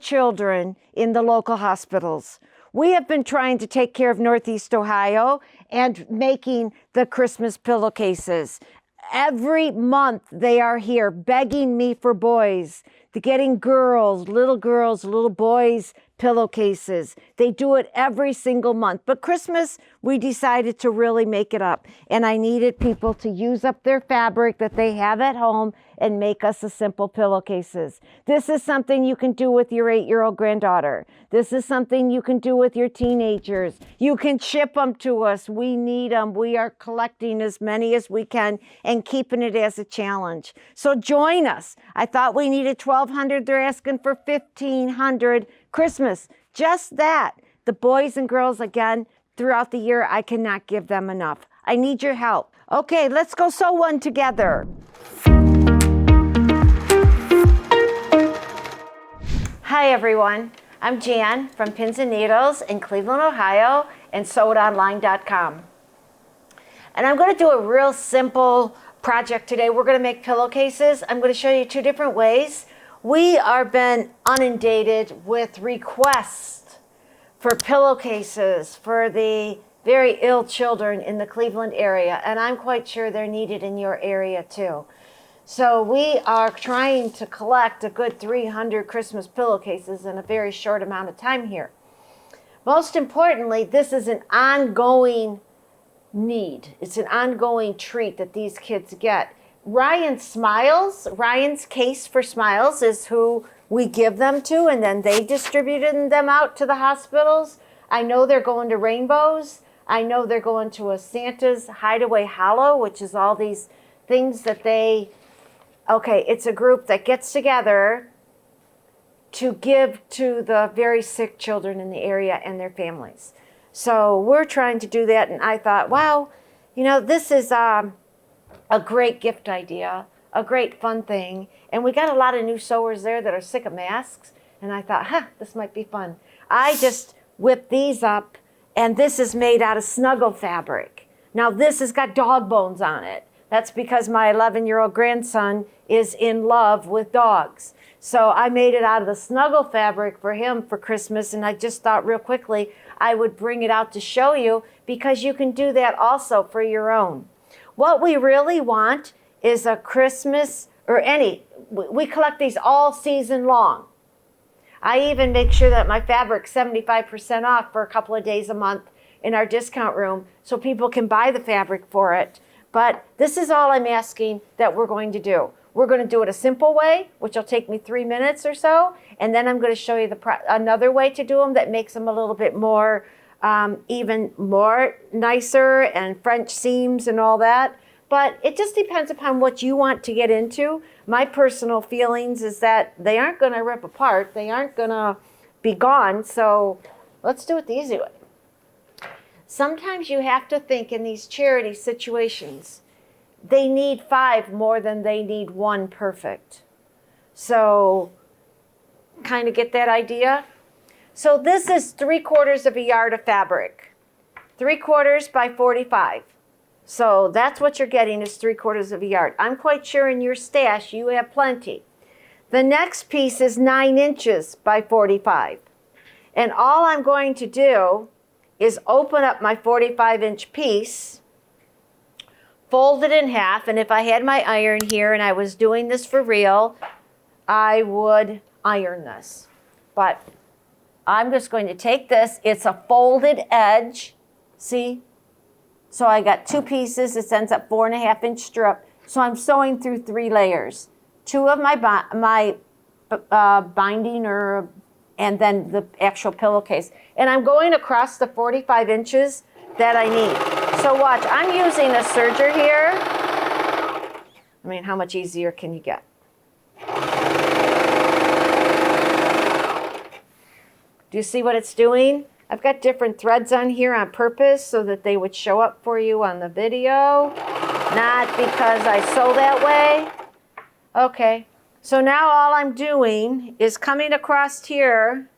children in the local hospitals. We have been trying to take care of Northeast Ohio and making the Christmas pillowcases. Every month they are here begging me for boys, getting little girls, little boys pillowcases. They do it every single month. But Christmas, we decided to really make it up. And I needed people to use up their fabric that they have at home and make us a simple pillowcases. This is something you can do with your 8-year-old granddaughter. This is something you can do with your teenagers. You can ship them to us. We need them. We are collecting as many as we can and keeping it as a challenge. So join us. I thought we needed 1,200. They're asking for 1,500. Christmas, just that. The boys and girls, again, throughout the year, I cannot give them enough. I need your help. Okay, let's go sew one together. Hi, everyone. I'm Jan from Pins and Needles in Cleveland, Ohio, and sewItonline.com. And I'm going to do a real simple project today. We're going to make pillowcases. I'm going to show you 2 different ways. We are been inundated with requests for pillowcases for the very ill children in the Cleveland area, and I'm quite sure they're needed in your area too. So we are trying to collect a good 300 Christmas pillowcases in a very short amount of time here. Most importantly, this is an ongoing need. It's an ongoing treat that these kids get. Ryan's Case for Smiles is who we give them to, and then they distributed them out to the hospitals. I know they're going to Rainbows. I know they're going to a Santa's Hideaway Hollow, which is all these things that it's a group that gets together to give to the very sick children in the area and their families. So we're trying to do that, and I thought, wow, this is a great gift idea, a great fun thing. And we got a lot of new sewers there that are sick of masks. And I thought, this might be fun. I just whipped these up, and this is made out of snuggle fabric. Now this has got dog bones on it. That's because my 11-year-old grandson is in love with dogs. So I made it out of the snuggle fabric for him for Christmas, and I just thought real quickly I would bring it out to show you, because you can do that also for your own. What we really want is a Christmas, we collect these all season long. I even make sure that my fabric's 75% off for a couple of days a month in our discount room so people can buy the fabric for it. But this is all I'm asking that we're going to do. We're going to do it a simple way, which will take me 3 minutes or so, and then I'm going to show you another way to do them that makes them a little bit more even more nicer, and French seams and all that. But it just depends upon what you want to get into. My personal feelings is that they aren't going to rip apart. They aren't going to be gone. So let's do it the easy way. Sometimes you have to think in these charity situations, they need 5 more than they need 1 perfect. So kind of get that idea? So this is 3/4 of a yard of fabric, 3/4 by 45. So that's what you're getting is 3/4 of a yard. I'm quite sure in your stash you have plenty. The next piece is 9 inches by 45. And all I'm going to do is open up my 45-inch piece, fold it in half, and if I had my iron here and I was doing this for real, I would iron this. But I'm just going to take this. It's a folded edge. See? So I got 2 pieces. It ends up 4.5-inch strip. So I'm sewing through 3 layers. 2 of my binding and then the actual pillowcase. And I'm going across the 45 inches that I need. So watch, I'm using a serger here. I mean, how much easier can you get? Do you see what it's doing? I've got different threads on here on purpose so that they would show up for you on the video, not because I sew that way. Okay, so now all I'm doing is coming across here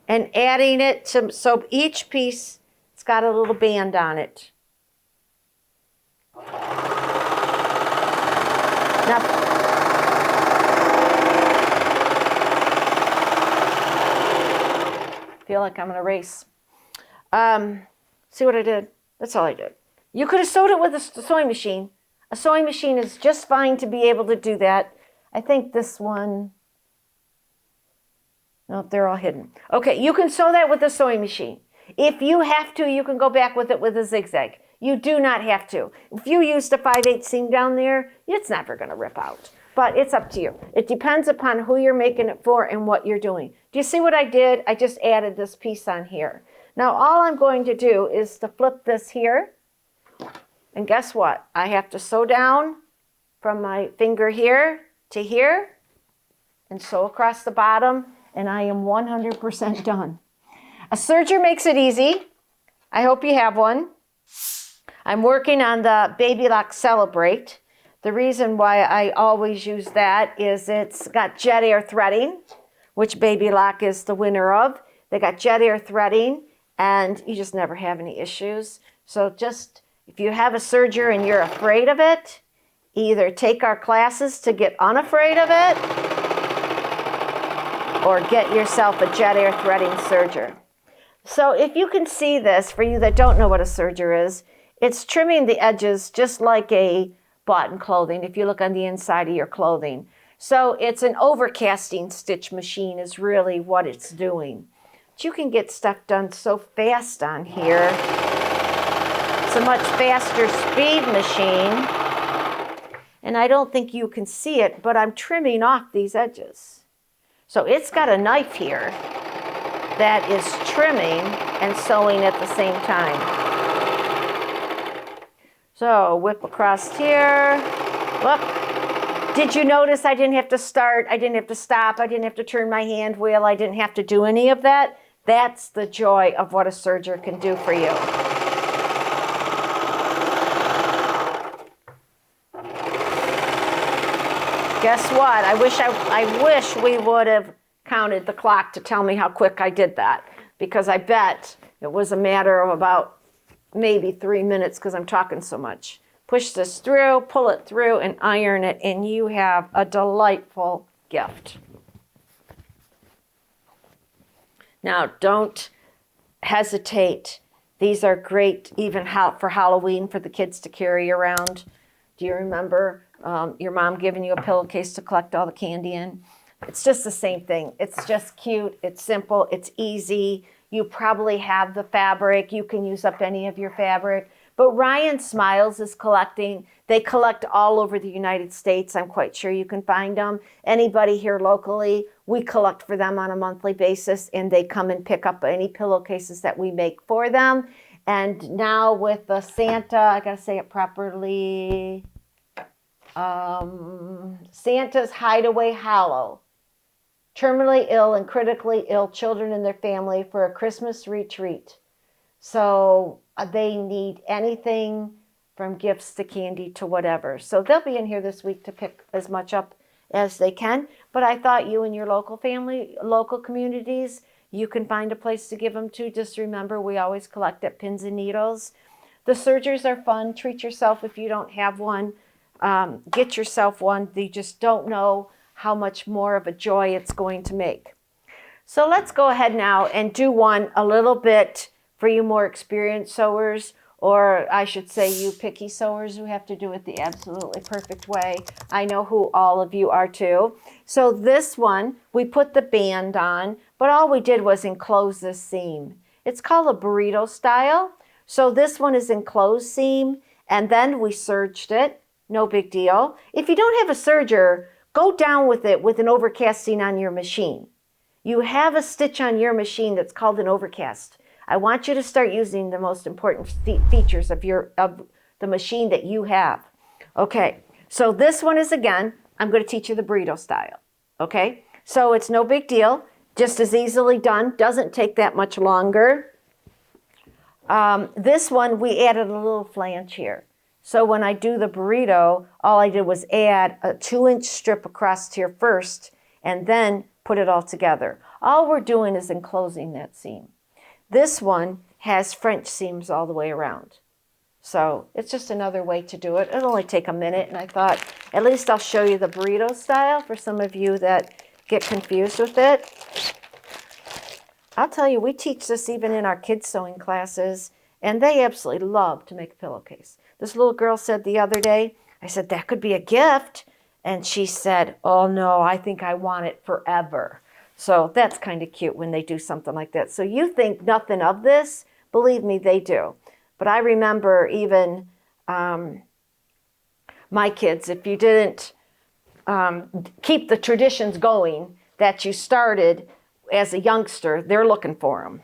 and adding it to, so each piece, it's got a little band on it. Now, feel like I'm in a race. See what I did? That's all I did. You could have sewed it with a sewing machine. A sewing machine is just fine to be able to do that. I think this one, no, they're all hidden. Okay, you can sew that with a sewing machine. If you have to, you can go back with it with a zigzag. You do not have to. If you used a 5/8 seam down there, it's never going to rip out. But it's up to you. It depends upon who you're making it for and what you're doing. Do you see what I did? I just added this piece on here. Now all I'm going to do is to flip this here. And guess what? I have to sew down from my finger here to here and sew across the bottom, and I am 100% done. A serger makes it easy. I hope you have one. I'm working on the Baby Lock Celebrate. The reason why I always use that is it's got jet air threading, which Baby Lock is the winner of. They got jet air threading, and you just never have any issues. So just, if you have a serger and you're afraid of it, either take our classes to get unafraid of it, or get yourself a jet air threading serger. So if you can see this, for you that don't know what a serger is, it's trimming the edges just like a button clothing, if you look on the inside of your clothing. So it's an overcasting stitch machine is really what it's doing. But you can get stuff done so fast on here. It's a much faster speed machine. And I don't think you can see it, but I'm trimming off these edges. So it's got a knife here that is trimming and sewing at the same time. So whip across here. Look, did you notice I didn't have to start, I didn't have to stop, I didn't have to turn my hand wheel, I didn't have to do any of that? That's the joy of what a serger can do for you. Guess what? I wish we would have counted the clock to tell me how quick I did that, because I bet it was a matter of about maybe 3 minutes because I'm talking so much. Push this through, pull it through, and iron it, and you have a delightful gift. Now, don't hesitate. These are great even for Halloween for the kids to carry around. Do you remember your mom giving you a pillowcase to collect all the candy in? It's just the same thing. It's just cute. It's simple. It's easy. You probably have the fabric. You can use up any of your fabric. But Ryan Smiles is collecting. They collect all over the United States. I'm quite sure you can find them. Anybody here locally, we collect for them on a monthly basis, and they come and pick up any pillowcases that we make for them. And now with the Santa, I gotta say it properly, Santa's Hideaway Hollow. Terminally ill and critically ill children and their family for a Christmas retreat. So they need anything from gifts to candy to whatever. So they'll be in here this week to pick as much up as they can. But I thought you and your local family, local communities, you can find a place to give them to. Just remember, we always collect at Pins and Needles. The sergers are fun. Treat yourself if you don't have one. Get yourself one. You just don't know how much more of a joy it's going to make. So let's go ahead now and do one a little bit for you more experienced sewers, or I should say you picky sewers who have to do it the absolutely perfect way. I know who all of you are too. So this one, we put the band on, but all we did was enclose this seam. It's called a burrito style. So this one is enclosed seam, and then we serged it. No big deal. If you don't have a serger, go down with it with an overcasting on your machine. You have a stitch on your machine that's called an overcast. I want you to start using the most important features of the machine that you have. Okay, so this one is, again, I'm going to teach you the burrito style. Okay, so it's no big deal, just as easily done, doesn't take that much longer. This one, we added a little flange here. So when I do the burrito, all I did was add a 2-inch strip across here first, and then put it all together. All we're doing is enclosing that seam. This one has French seams all the way around. So it's just another way to do it. It'll only take a minute, and I thought at least I'll show you the burrito style for some of you that get confused with it. I'll tell you, we teach this even in our kids' sewing classes, and they absolutely love to make a pillowcase. This little girl said the other day, I said, that could be a gift. And she said, oh no, I think I want it forever. So that's kind of cute when they do something like that. So you think nothing of this? Believe me, they do. But I remember even my kids, if you didn't keep the traditions going that you started as a youngster, they're looking for them.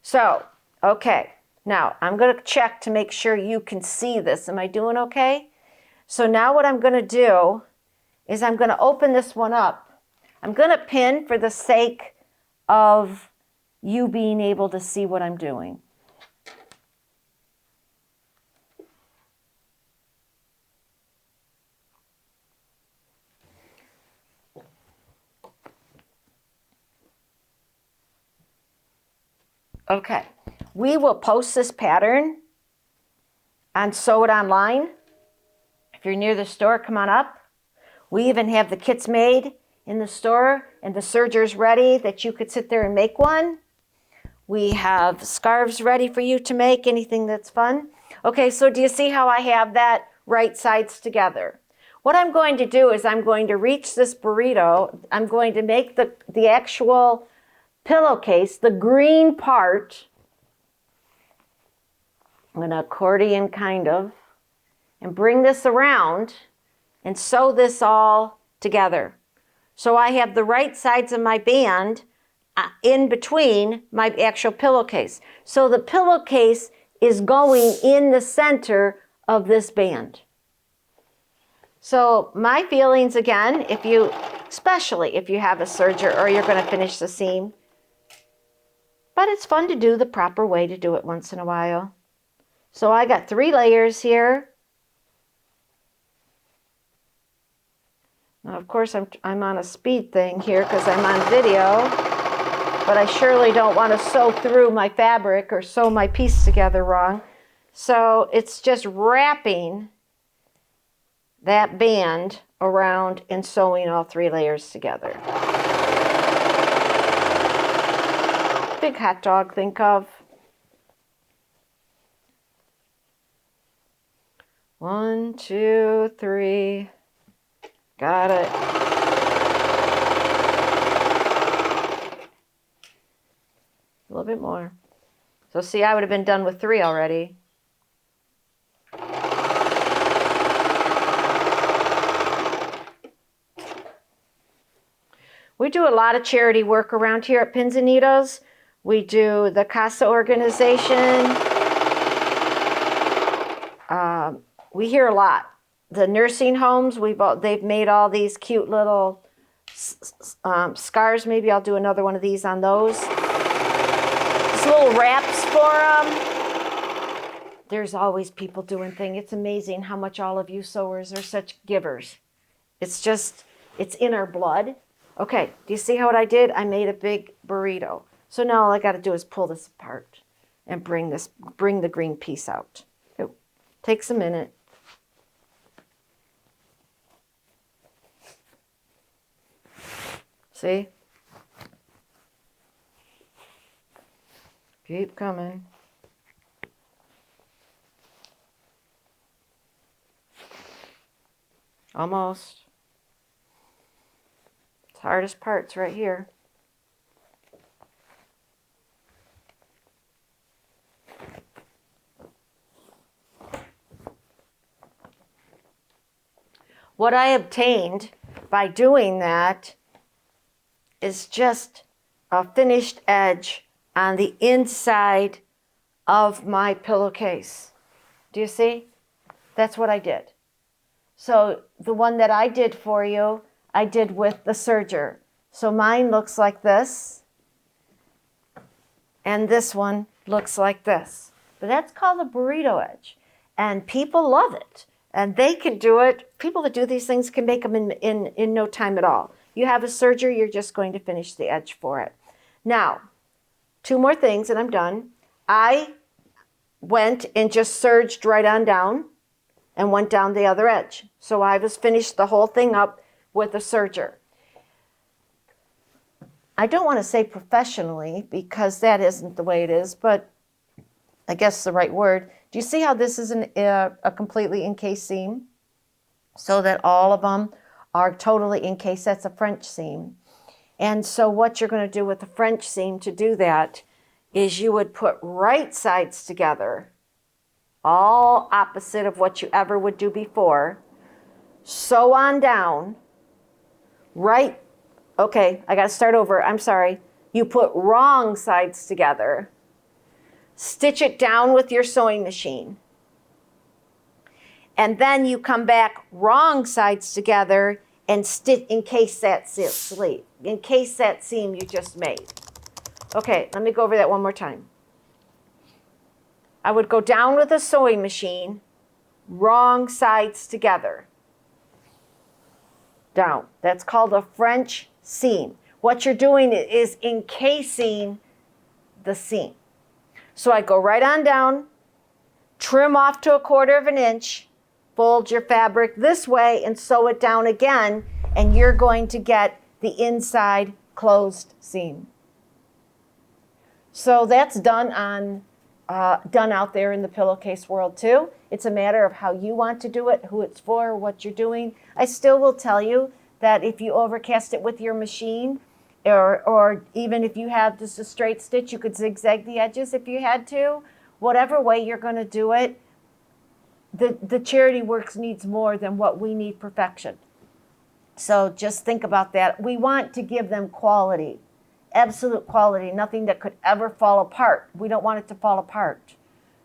So, okay, now I'm going to check to make sure you can see this. Am I doing okay? So now what I'm going to do is I'm going to open this one up. I'm going to pin for the sake of you being able to see what I'm doing. Okay, we will post this pattern on Sew It Online. If you're near the store, come on up. We even have the kits made in the store and the sergers ready that you could sit there and make one. We have scarves ready for you to make, anything that's fun. Okay, so do you see how I have that right sides together? What I'm going to do is I'm going to reach this burrito. I'm going to make the actual pillowcase, the green part. I'm going to accordion kind of, and bring this around and sew this all together. So I have the right sides of my band in between my actual pillowcase. So the pillowcase is going in the center of this band. So my feelings again, especially if you have a serger or you're going to finish the seam, but it's fun to do the proper way to do it once in a while. So I got 3 layers here. Now, of course, I'm on a speed thing here because I'm on video, but I surely don't want to sew through my fabric or sew my piece together wrong. So it's just wrapping that band around and sewing all 3 layers together. Big hot dog, think of. 1, 2, 3. Got it. A little bit more. So see, I would have been done with 3 already. We do a lot of charity work around here at Pins and Needles. We do the CASA organization. We hear a lot. The nursing homes, they've made all these cute little scarves. Maybe I'll do another one of these on those. These little wraps for them. There's always people doing things. It's amazing how much all of you sewers are such givers. It's in our blood. Okay, do you see what I did? I made a big burrito. So now all I got to do is pull this apart and bring the green piece out. It takes a minute. See? Keep coming. Almost. It's hardest part's right here. What I obtained by doing that is just a finished edge on the inside of my pillowcase. Do you see? That's what I did. So the one that I did for you, I did with the serger. So mine looks like this, and this one looks like this. But that's called a burrito edge, and people love it. And they can do it. People that do these things can make them in no time at all. You have a serger, you're just going to finish the edge for it. Now, 2 more things and I'm done. I went and just serged right on down and went down the other edge. So I was finished the whole thing up with a serger. I don't want to say professionally because that isn't the way it is, but I guess the right word. Do you see how this is a completely encased seam? So that all of them are totally encased. That's a French seam. And so what you're going to do with the French seam to do that is you would put right sides together, all opposite of what you ever would do before. Sew on down, right, okay, I got to start over, I'm sorry. You put wrong sides together, stitch it down with your sewing machine, and then you come back wrong sides together and encase that seam you just made. Okay, let me go over that one more time. I would go down with a sewing machine, wrong sides together. Down. That's called a French seam. What you're doing is encasing the seam. So I go right on down, trim off to 1/4 of an inch, fold your fabric this way and sew it down again, and you're going to get the inside closed seam. So that's done out there in the pillowcase world too. It's a matter of how you want to do it, who it's for, what you're doing. I still will tell you that if you overcast it with your machine, or even if you have just a straight stitch, you could zigzag the edges if you had to. Whatever way you're going to do it, the charity works needs more than what we need perfection. So just think about that. We want to give them quality, absolute quality, nothing that could ever fall apart. We don't want it to fall apart.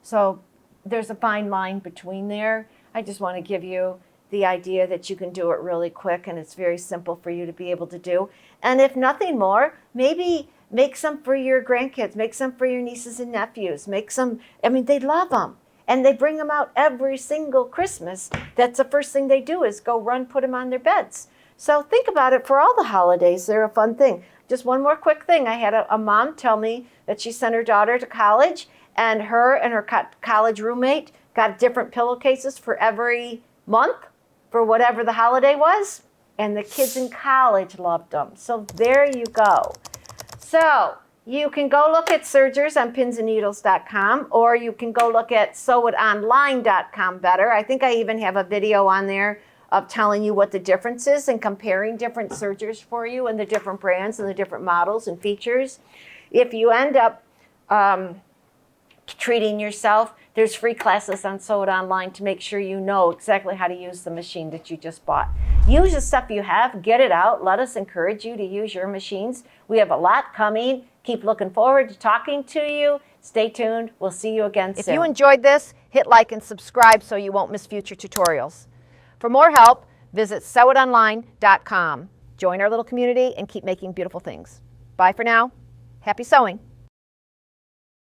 So there's a fine line between there. I just want to give you the idea that you can do it really quick, and it's very simple for you to be able to do. And if nothing more, maybe make some for your grandkids, make some for your nieces and nephews, make some, I mean, they love them. And they bring them out every single Christmas. That's the first thing they do is go run, put them on their beds. So think about it for all the holidays. They're a fun thing. Just one more quick thing. I had a mom tell me that she sent her daughter to college, and her college roommate got different pillowcases for every month for whatever the holiday was. And the kids in college loved them. So there you go. So you can go look at sergers on pinsandneedles.com, or you can go look at sewitonline.com better. I think I even have a video on there of telling you what the difference is and comparing different sergers for you and the different brands and the different models and features. If you end up treating yourself, there's free classes on Sew It Online to make sure you know exactly how to use the machine that you just bought. Use the stuff you have, get it out. Let us encourage you to use your machines. We have a lot coming. Keep looking forward to talking to you. Stay tuned. We'll see you again soon. If you enjoyed this, hit like and subscribe so you won't miss future tutorials. For more help, visit sewitonline.com. Join our little community and keep making beautiful things. Bye for now. Happy sewing.